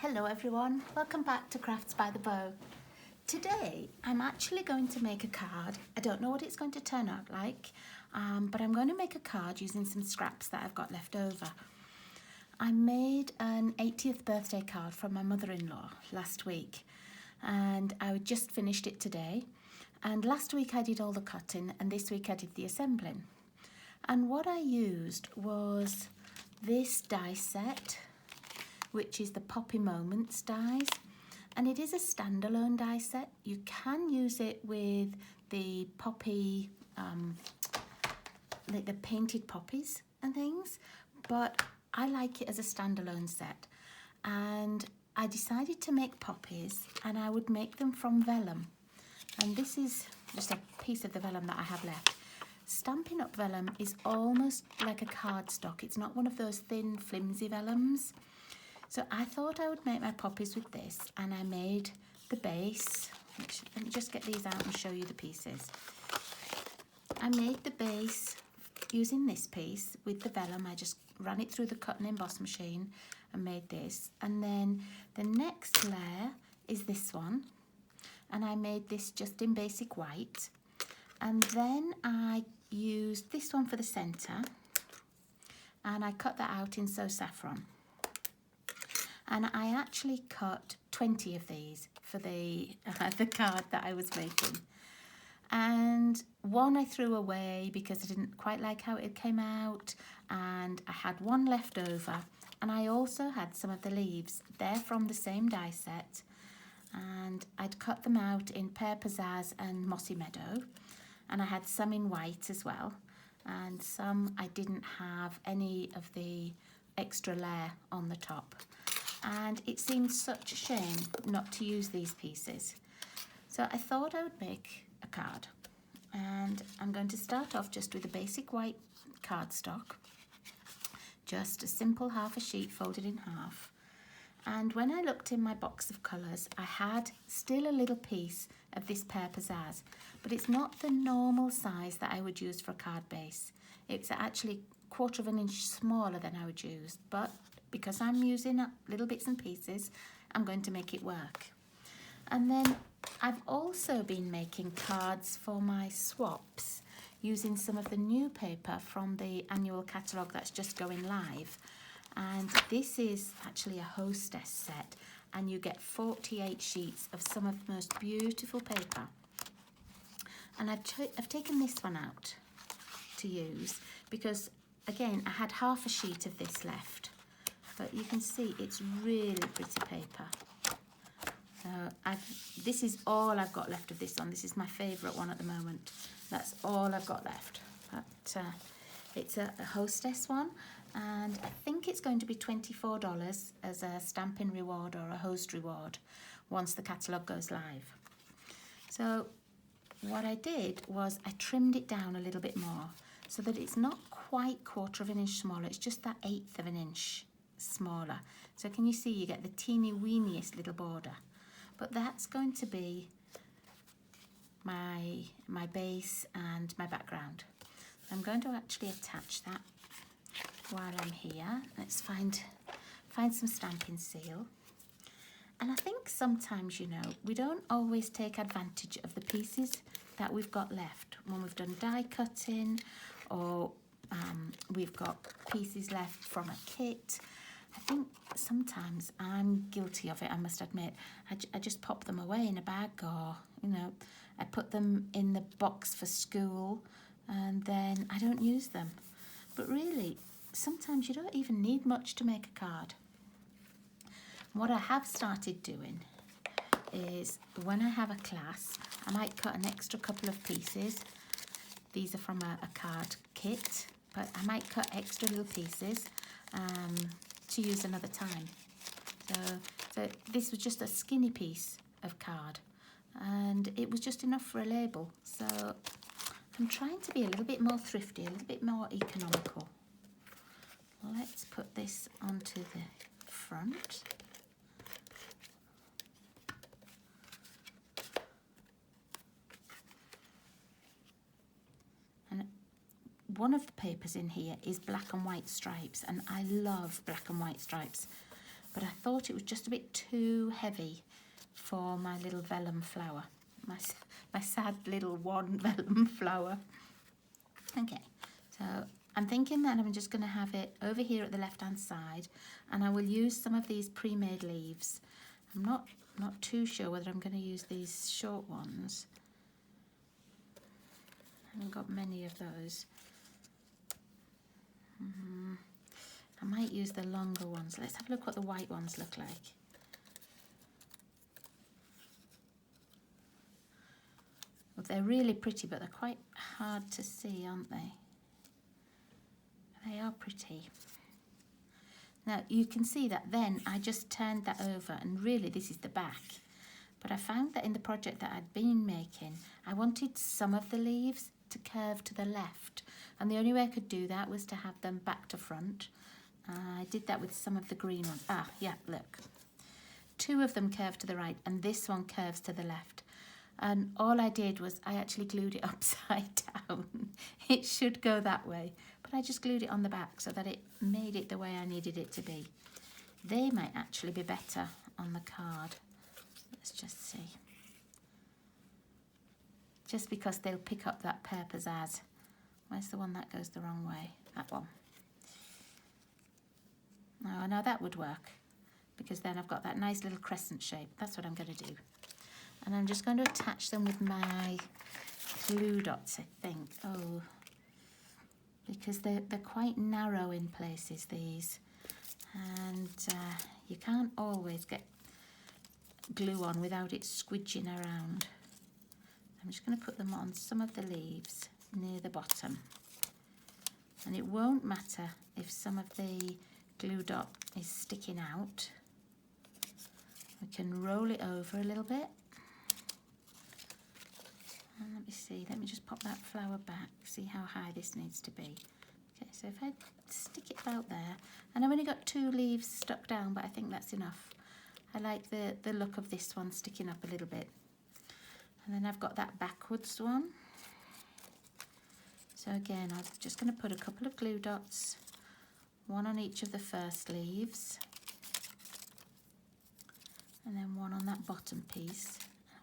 Hello everyone, welcome back to Crafts by the Bow. Today I'm actually going to make a card. I don't know what it's going to turn out like, but I'm going to make a card using some scraps that I've got left over. I made an 80th birthday card from my mother-in-law last week and I just finished it today. And last week I did all the cutting and this week I did the assembling. And what I used was this die set, which is the Poppy Moments dies, and it is a standalone die set. You can use it with the poppy, like the painted poppies and things, but I like it as a standalone set. And I decided to make poppies, and I would make them from vellum. And this is just a piece of the vellum that I have left. Stampin Up vellum is almost like a cardstock. It's not one of those thin, flimsy vellums. So I thought I would make my poppies with this, and I made the base. Let me just get these out and show you the pieces. I made the base using this piece with the vellum. I just ran it through the cut and emboss machine and made this. And then the next layer is this one, and I made this just in basic white. And then I used this one for the centre, and I cut that out in So Saffron. And I actually cut 20 of these for the card that I was making. And one I threw away because I didn't quite like how it came out. And I had one left over. And I also had some of the leaves. They're from the same die set. And I'd cut them out in Pear Pizzazz and Mossy Meadow. And I had some in white as well. And some I didn't have any of the extra layer on the top. And it seemed such a shame not to use these pieces. So I thought I would make a card. And I'm going to start off just with a basic white cardstock. Just a simple half a sheet folded in half. And when I looked in my box of colours, I had still a little piece of this Pear Pizzazz. But it's not the normal size that I would use for a card base. It's actually 1/4 of an inch smaller than I would use. But because I'm using up little bits and pieces, I'm going to make it work. And then I've also been making cards for my swaps using some of the new paper from the annual catalogue that's just going live. And this is actually a hostess set, and you get 48 sheets of some of the most beautiful paper. And I've taken this one out to use because, again, I had half a sheet of this left. But you can see it's really pretty paper. So this is all I've got left of this one. This is my favourite one at the moment. That's all I've got left. But it's a hostess one, and I think it's going to be $24 as a stamping reward or a host reward once the catalogue goes live. So what I did was I trimmed it down a little bit more so that it's not quite 1/4 of an inch smaller. It's just that 1/8 of an inch smaller. So can you see you get the teeny weeniest little border? But that's going to be my base and my background. I'm going to actually attach that while I'm here. Let's find some stamping seal. And I think sometimes, you know, we don't always take advantage of the pieces that we've got left when we've done die cutting, or we've got pieces left from a kit. I think sometimes I'm guilty of it, I must admit. I just pop them away in a bag, or, you know, I put them in the box for school and then I don't use them. But really, sometimes you don't even need much to make a card. What I have started doing is when I have a class, I might cut an extra couple of pieces. These are from a card kit, but I might cut extra little pieces to use another time. So this was just a skinny piece of card, and it was just enough for a label. So I'm trying to be a little bit more thrifty, a little bit more economical. Let's put this onto the front. And one of the papers in here is black and white stripes, and I love black and white stripes. but I thought it was just a bit too heavy for my little vellum flower, my sad little one vellum flower. Okay, so I'm thinking that I'm just going to have it over here at the left hand side, and I will use some of these pre-made leaves. I'm not too sure whether I'm going to use these short ones. I haven't got many of those. I might use the longer ones. Let's have a look what the white ones look like. Well, they're really pretty, but they're quite hard to see, aren't they? They are pretty. Now you can see that then I just turned that over, and really this is the back. But I found that in the project that I'd been making, I wanted some of the leaves to curve to the left, and the only way I could do that was to have them back to front. I did that with some of the green ones. Ah, yeah, look. 2 of them curve to the right, and this one curves to the left. And all I did was I actually glued it upside down. It should go that way, but I just glued it on the back so that it made it the way I needed it to be. They might actually be better on the card. Let's just see. Just because they'll pick up that pear pizzazz. Where's the one that goes the wrong way? That one. Oh, no, that would work, because then I've got that nice little crescent shape. That's what I'm going to do. And I'm just going to attach them with my glue dots, I think. Oh, because they're quite narrow in places, these. And you can't always get glue on without it squidging around. I'm just going to put them on some of the leaves near the bottom. And it won't matter if some of the glue dot is sticking out. We can roll it over a little bit. And let me see, let me just pop that flower back, see how high this needs to be. Okay, so if I stick it about there, and I've only got 2 leaves stuck down, but I think that's enough. I like the look of this one sticking up a little bit. And then I've got that backwards one. So again, I'm just going to put a couple of glue dots, 1 on each of the first leaves, and then 1 on that bottom piece.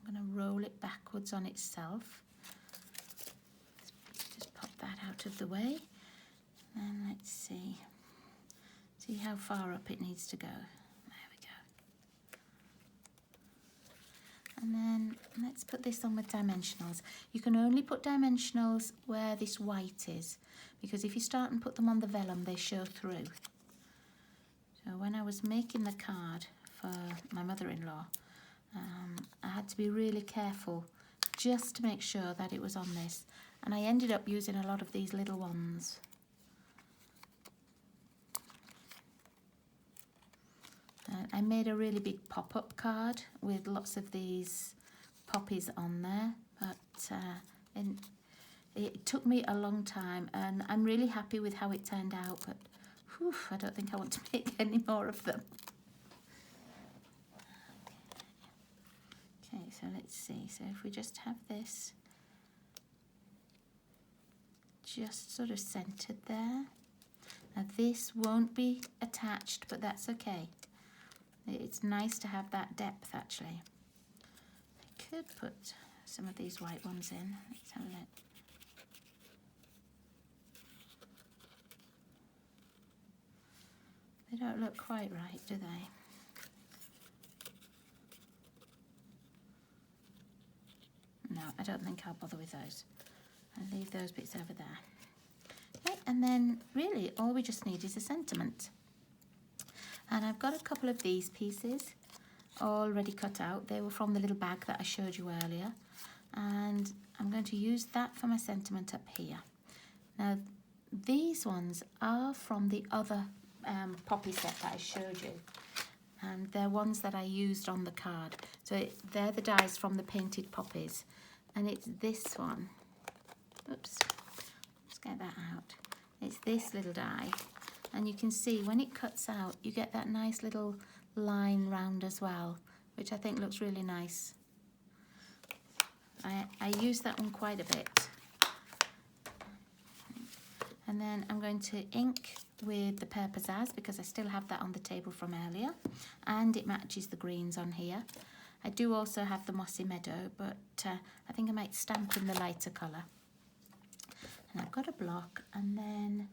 I'm going to roll it backwards on itself. Just pop that out of the way. And let's see how far up it needs to go. There we go. And then let's put this on with dimensionals. You can only put dimensionals where this white is, because if you start and put them on the vellum, they show through. So when I was making the card for my mother-in-law, I had to be really careful just to make sure that it was on this. And I ended up using a lot of these little ones. I made a really big pop-up card with lots of these poppies on there, but it took me a long time, and I'm really happy with how it turned out, but whew, I don't think I want to make any more of them. Okay, so let's see. So if we just have this just sort of centered there. Now this won't be attached, but that's okay. It's nice to have that depth actually. I could put some of these white ones in. Let's have a look. They don't look quite right, do they? No, I don't think I'll bother with those. I'll leave those bits over there. Okay, and then really all we just need is a sentiment. And I've got a couple of these pieces already cut out. They were from the little bag that I showed you earlier. And I'm going to use that for my sentiment up here. Now, these ones are from the other poppy set that I showed you. And they're ones that I used on the card. So they're the dies from the painted poppies. And it's this one. Oops, let's get that out. It's this little die. And you can see when it cuts out, you get that nice little line round as well, which I think looks really nice. I use that one quite a bit. And then I'm going to ink with the Pear Pizzazz because I still have that on the table from earlier, and it matches the greens on here. I do also have the Mossy Meadow, but I think I might stamp in the lighter colour. And I've got a block, and then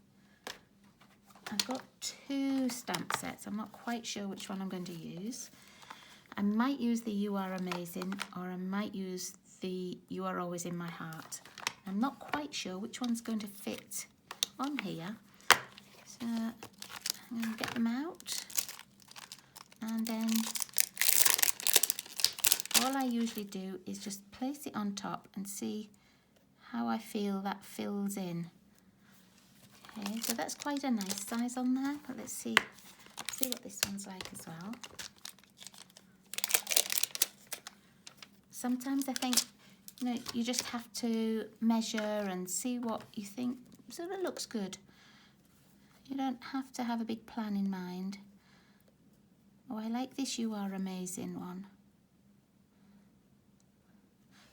I've got 2 stamp sets. I'm not quite sure which one I'm going to use. I might use the You Are Amazing, or I might use the You Are Always in My Heart. I'm not quite sure which one's going to fit on here. So I'm going to get them out, and then all I usually do is just place it on top and see how I feel that fills in. Okay, so that's quite a nice size on there, but let's see what this one's like as well. Sometimes I think, you know, you just have to measure and see what you think sort of looks good. You don't have to have a big plan in mind. Oh, I like this You Are Amazing one.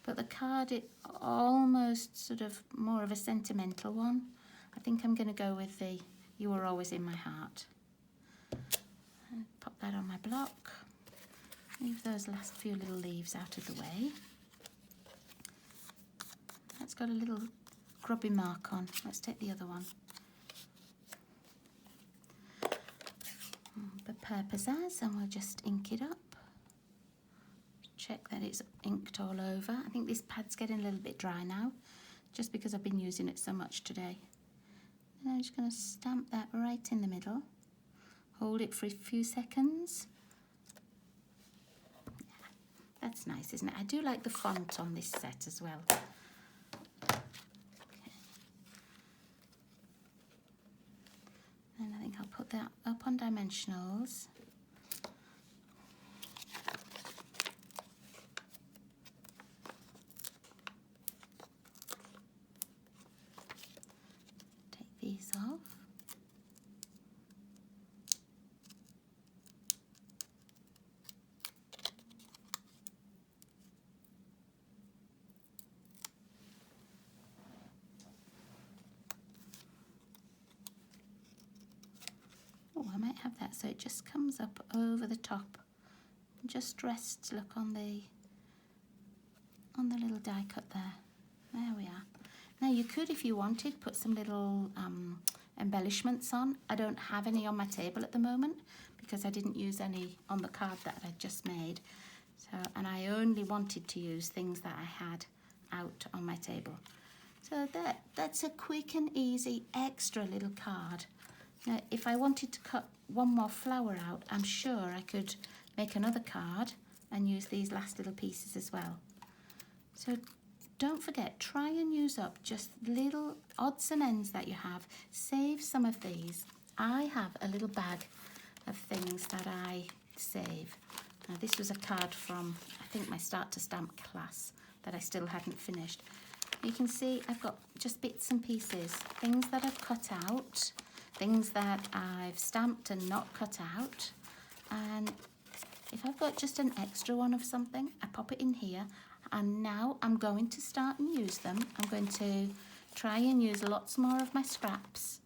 But the card is almost sort of more of a sentimental one. I think I'm going to go with the You Are Always in My Heart. And pop that on my block. Leave those last few little leaves out of the way. That's got a little grubby mark on. Let's take the other one. The Pear Pizzazz, and we'll just ink it up. Check that it's inked all over. I think this pad's getting a little bit dry now, just because I've been using it so much today. And I'm just going to stamp that right in the middle. Hold it for a few seconds. Yeah, that's nice, isn't it? I do like the font on this set as well. Okay. And I think I'll put that up on dimensionals. These off. Oh, I might have that so it just comes up over the top. Just rests, look, on the little die cut there. There we are. Now you could, if you wanted, put some little embellishments on. I don't have any on my table at the moment because I didn't use any on the card that I just made. So, and I only wanted to use things that I had out on my table. So that's a quick and easy extra little card. Now, if I wanted to cut one more flower out, I'm sure I could make another card and use these last little pieces as well. So don't forget, try and use up just little odds and ends that you have. Save some of these. I have a little bag of things that I save. Now, this was a card from, I think, my Start to Stamp class that I still hadn't finished. You can see I've got just bits and pieces, things that I've cut out, things that I've stamped and not cut out. And if I've got just an extra one of something, I pop it in here. And now I'm going to start and use them. I'm going to try and use lots more of my scraps.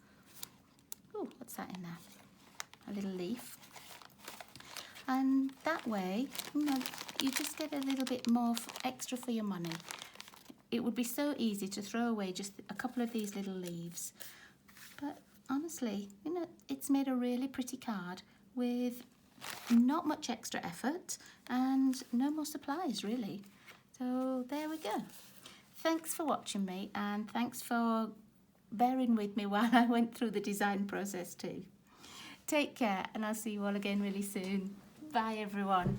Oh, what's that in there? A little leaf. And that way, you know, you just get a little bit more extra for your money. It would be so easy to throw away just a couple of these little leaves. But honestly, you know, it's made a really pretty card with not much extra effort and no more supplies, really. So there we go. Thanks for watching me, and thanks for bearing with me while I went through the design process too. Take care, and I'll see you all again really soon. Bye everyone.